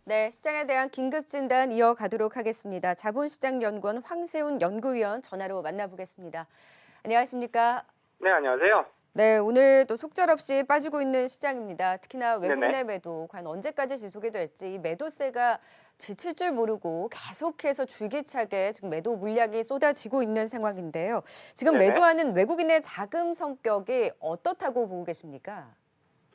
네, 시장에 대한 긴급 진단 이어가도록 하겠습니다. 자본시장연구원 황세훈 연구위원 전화로 만나보겠습니다. 안녕하십니까? 네, 안녕하세요. 네, 오늘 또 속절없이 빠지고 있는 시장입니다. 특히나 네네. 외국인의 매도, 과연 언제까지 지속이 될지 이 매도세가 지칠 줄 모르고 계속해서 줄기차게 지금 매도 물량이 쏟아지고 있는 상황인데요. 지금 네네. 매도하는 외국인의 자금 성격이 어떻다고 보고 계십니까?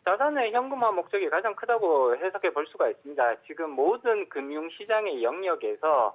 자산의 현금화 목적이 가장 크다고 해석해 볼 수가 있습니다. 지금 모든 금융시장의 영역에서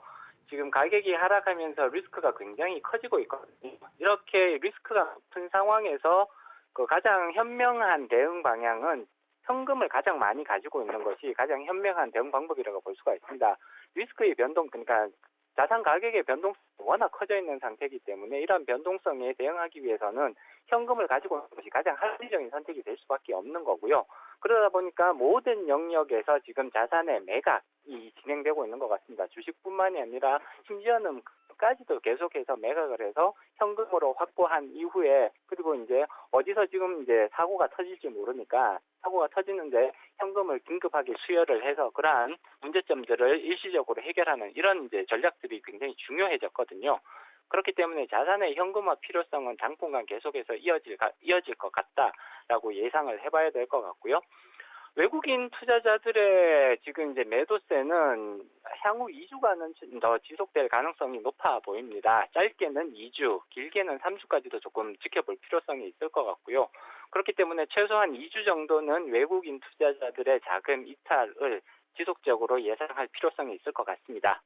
지금 가격이 하락하면서 리스크가 굉장히 커지고 있거든요. 이렇게 리스크가 높은 상황에서 그 가장 현명한 대응 방향은 현금을 가장 많이 가지고 있는 것이 가장 현명한 대응 방법이라고 볼 수가 있습니다. 리스크의 변동, 그러니까 자산 가격의 변동성이 워낙 커져 있는 상태이기 때문에 이러한 변동성에 대응하기 위해서는 현금을 가지고 있는 것이 가장 합리적인 선택이 될 수밖에 없는 거고요. 그러다 보니까 모든 영역에서 지금 자산의 매각이 진행되고 있는 것 같습니다. 주식뿐만이 아니라 심지어는 까지도 계속해서 매각을 해서 현금으로 확보한 이후에, 그리고 이제 어디서 지금 이제 사고가 터질지 모르니까 사고가 터지는데 현금을 긴급하게 수여를 해서 그러한 문제점들을 일시적으로 해결하는 이런 이제 전략들이 굉장히 중요해졌거든요. 그렇기 때문에 자산의 현금화 필요성은 당분간 계속해서 이어질 것 같다라고 예상을 해봐야 될 것 같고요. 외국인 투자자들의 지금 이제 매도세는 향후 2주간은 더 지속될 가능성이 높아 보입니다. 짧게는 2주, 길게는 3주까지도 조금 지켜볼 필요성이 있을 것 같고요. 그렇기 때문에 최소한 2주 정도는 외국인 투자자들의 자금 이탈을 지속적으로 예상할 필요성이 있을 것 같습니다.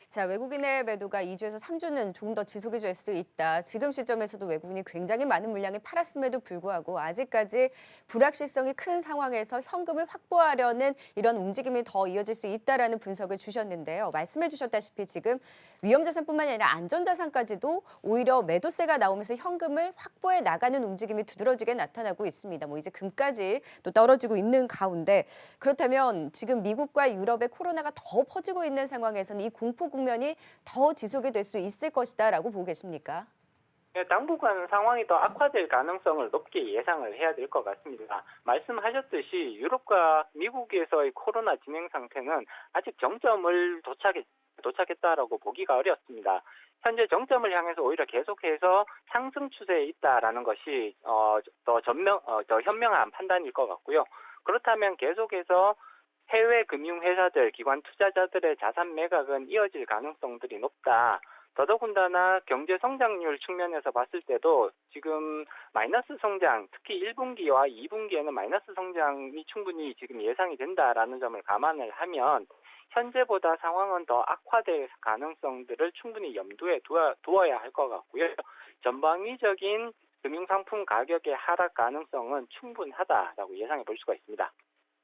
자, 외국인의 매도가 2주에서 3주는 조금 더 지속이 될 수 있다. 지금 시점에서도 외국인이 굉장히 많은 물량을 팔았음에도 불구하고 아직까지 불확실성이 큰 상황에서 현금을 확보하려는 이런 움직임이 더 이어질 수 있다라는 분석을 주셨는데요. 말씀해 주셨다시피 지금 위험자산뿐만이 아니라 안전자산까지도 오히려 매도세가 나오면서 현금을 확보해 나가는 움직임이 두드러지게 나타나고 있습니다. 뭐 이제 금까지 또 떨어지고 있는 가운데 그렇다면 지금 미국과 유럽의 코로나가 더 퍼지고 있는 상황에서는 이 공포 국면이 더 지속이 될 수 있을 것이다라고 보고 계십니까? 네, 당분간 상황이 더 악화될 가능성을 높게 예상을 해야 될 것 같습니다. 말씀하셨듯이 유럽과 미국에서의 코로나 진행 상태는 아직 정점을 도착했다라고 보기가 어렵습니다. 현재 정점을 향해서 오히려 계속해서 상승 추세에 있다라는 것이 더 현명한 판단일 것 같고요. 그렇다면 계속해서 해외 금융회사들, 기관 투자자들의 자산 매각은 이어질 가능성들이 높다. 더더군다나 경제 성장률 측면에서 봤을 때도 지금 마이너스 성장, 특히 1분기와 2분기에는 마이너스 성장이 충분히 지금 예상이 된다라는 점을 감안을 하면 현재보다 상황은 더 악화될 가능성들을 충분히 염두에 두어야 할 것 같고요. 전방위적인 금융상품 가격의 하락 가능성은 충분하다라고 예상해 볼 수가 있습니다.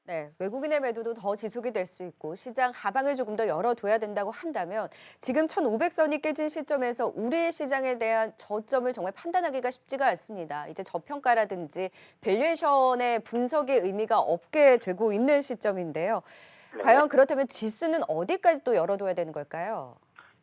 네, 외국인의 매도도 더 지속이 될 수 있고 시장 하방을 조금 더 열어둬야 된다고 한다면 지금 1,500선이 깨진 시점에서 우리 시장에 대한 저점을 정말 판단하기가 쉽지가 않습니다. 이제 저평가라든지 밸류에이션의 분석의 의미가 없게 되고 있는 시점인데요. 네. 과연 그렇다면 지수는 어디까지 또 열어둬야 되는 걸까요?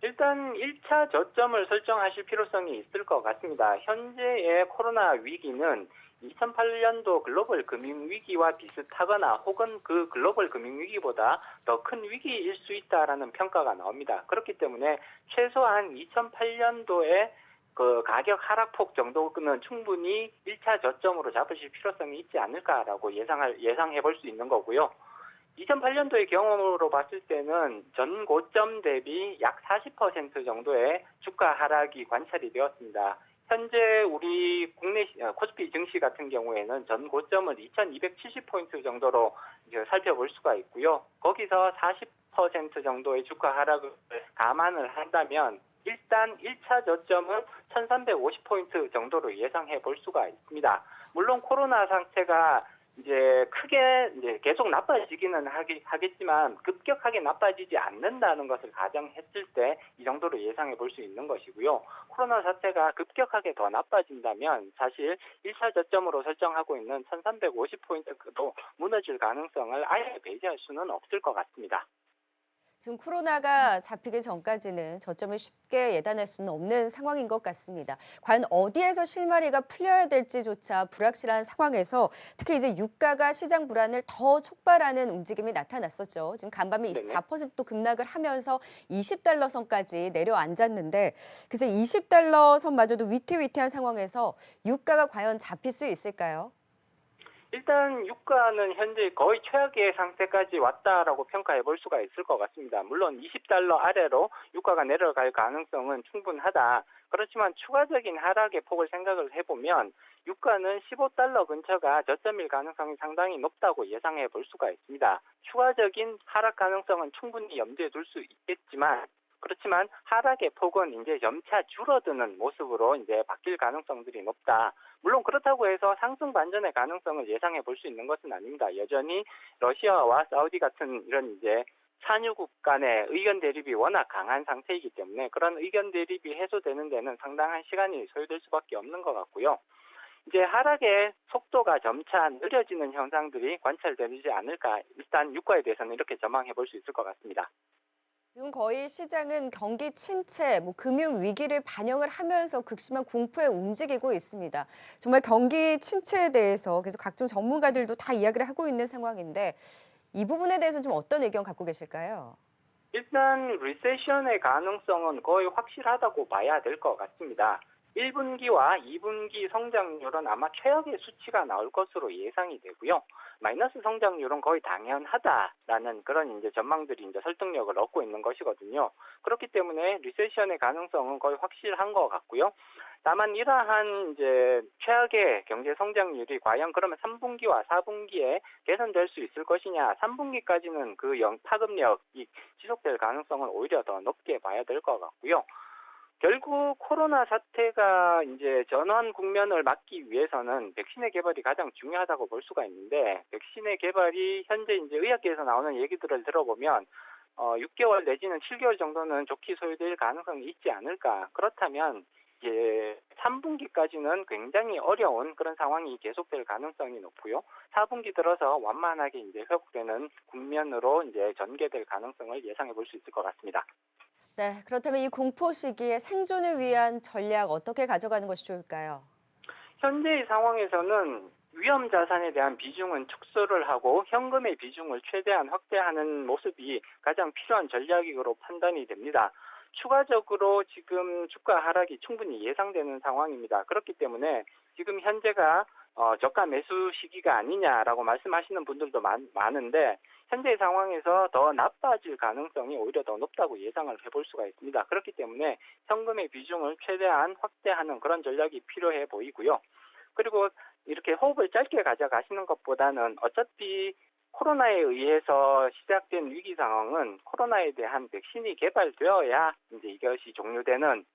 일단 1차 저점을 설정하실 필요성이 있을 것 같습니다. 현재의 코로나 위기는 2008년도 글로벌 금융위기와 비슷하거나 혹은 그 글로벌 금융위기보다 더 큰 위기일 수 있다라는 평가가 나옵니다. 그렇기 때문에 최소한 2008년도에 그 가격 하락폭 정도는 충분히 1차 저점으로 잡으실 필요성이 있지 않을까라고 예상해 볼 수 있는 거고요. 2008년도의 경험으로 봤을 때는 전 고점 대비 약 40% 정도의 주가 하락이 관찰이 되었습니다. 현재 우리 국내 코스피 증시 같은 경우에는 전 고점을 2270포인트 정도로 이제 살펴볼 수가 있고요. 거기서 40% 정도의 주가 하락을 감안을 한다면 일단 1차 저점은 1350포인트 정도로 예상해 볼 수가 있습니다. 물론 코로나 상태가 이제 크게 이제 계속 나빠지기는 하겠지만 급격하게 나빠지지 않는다는 것을 가정했을 때 이 정도로 예상해 볼 수 있는 것이고요. 코로나 사태가 급격하게 더 나빠진다면 사실 1차 저점으로 설정하고 있는 1350포인트도 무너질 가능성을 아예 배제할 수는 없을 것 같습니다. 지금 코로나가 잡히기 전까지는 저점을 쉽게 예단할 수는 없는 상황인 것 같습니다. 과연 어디에서 실마리가 풀려야 될지조차 불확실한 상황에서 특히 이제 유가가 시장 불안을 더 촉발하는 움직임이 나타났었죠. 지금 간밤에 네네. 24% 급락을 하면서 20달러 선까지 내려앉았는데 그래서 20달러 선마저도 위태위태한 상황에서 유가가 과연 잡힐 수 있을까요? 일단 유가는 현재 거의 최악의 상태까지 왔다라고 평가해 볼 수가 있을 것 같습니다. 물론 20달러 아래로 유가가 내려갈 가능성은 충분하다. 그렇지만 추가적인 하락의 폭을 생각을 해보면 유가는 15달러 근처가 저점일 가능성이 상당히 높다고 예상해 볼 수가 있습니다. 추가적인 하락 가능성은 충분히 염두에 둘 수 있겠지만 그렇지만 하락의 폭은 이제 점차 줄어드는 모습으로 이제 바뀔 가능성들이 높다. 물론 그렇다고 해서 상승 반전의 가능성을 예상해 볼 수 있는 것은 아닙니다. 여전히 러시아와 사우디 같은 이런 이제 산유국 간의 의견 대립이 워낙 강한 상태이기 때문에 그런 의견 대립이 해소되는 데는 상당한 시간이 소요될 수밖에 없는 것 같고요. 이제 하락의 속도가 점차 느려지는 현상들이 관찰되지 않을까. 일단 유가에 대해서는 이렇게 전망해 볼 수 있을 것 같습니다. 지금 거의 시장은 경기 침체, 금융 위기를 반영을 하면서 극심한 공포에 움직이고 있습니다. 정말 경기 침체에 대해서 계속 각종 전문가들도 다 이야기를 하고 있는 상황인데 이 부분에 대해서는 좀 어떤 의견 갖고 계실까요? 일단 리세션의 가능성은 거의 확실하다고 봐야 될 것 같습니다. 1분기와 2분기 성장률은 아마 최악의 수치가 나올 것으로 예상이 되고요. 마이너스 성장률은 거의 당연하다라는 그런 이제 전망들이 이제 설득력을 얻고 있는 것이거든요. 그렇기 때문에 리세션의 가능성은 거의 확실한 것 같고요. 다만 이러한 이제 최악의 경제 성장률이 과연 그러면 3분기와 4분기에 개선될 수 있을 것이냐, 3분기까지는 그 파급력이 지속될 가능성은 오히려 더 높게 봐야 될 것 같고요. 결국 코로나 사태가 이제 전환 국면을 막기 위해서는 백신의 개발이 가장 중요하다고 볼 수가 있는데 백신의 개발이 현재 이제 의학계에서 나오는 얘기들을 들어보면 6개월 내지는 7개월 정도는 좋게 소요될 가능성이 있지 않을까. 그렇다면 이제 3분기까지는 굉장히 어려운 그런 상황이 계속될 가능성이 높고요. 4분기 들어서 완만하게 이제 회복되는 국면으로 이제 전개될 가능성을 예상해 볼 수 있을 것 같습니다. 네, 그렇다면 이 공포 시기에 생존을 위한 전략 어떻게 가져가는 것이 좋을까요? 현재의 상황에서는 위험 자산에 대한 비중은 축소를 하고 현금의 비중을 최대한 확대하는 모습이 가장 필요한 전략으로 판단이 됩니다. 추가적으로 지금 주가 하락이 충분히 예상되는 상황입니다. 그렇기 때문에 지금 현재가 저가 매수 시기가 아니냐라고 말씀하시는 분들도 많은데 현재 상황에서 더 나빠질 가능성이 오히려 더 높다고 예상을 해볼 수가 있습니다. 그렇기 때문에 현금의 비중을 최대한 확대하는 그런 전략이 필요해 보이고요. 그리고 이렇게 호흡을 짧게 가져가시는 것보다는 어차피 코로나에 의해서 시작된 위기 상황은 코로나에 대한 백신이 개발되어야 이제 이것이 종료되는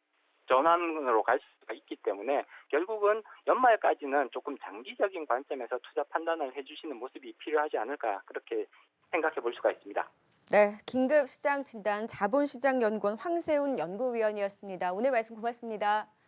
전환으로 갈 수가 있기 때문에 결국은 연말까지는 조금 장기적인 관점에서 투자 판단을 해주시는 모습이 필요하지 않을까 그렇게 생각해 볼 수가 있습니다. 네, 긴급 시장 진단 자본시장연구원 황세훈 연구위원이었습니다. 오늘 말씀 고맙습니다.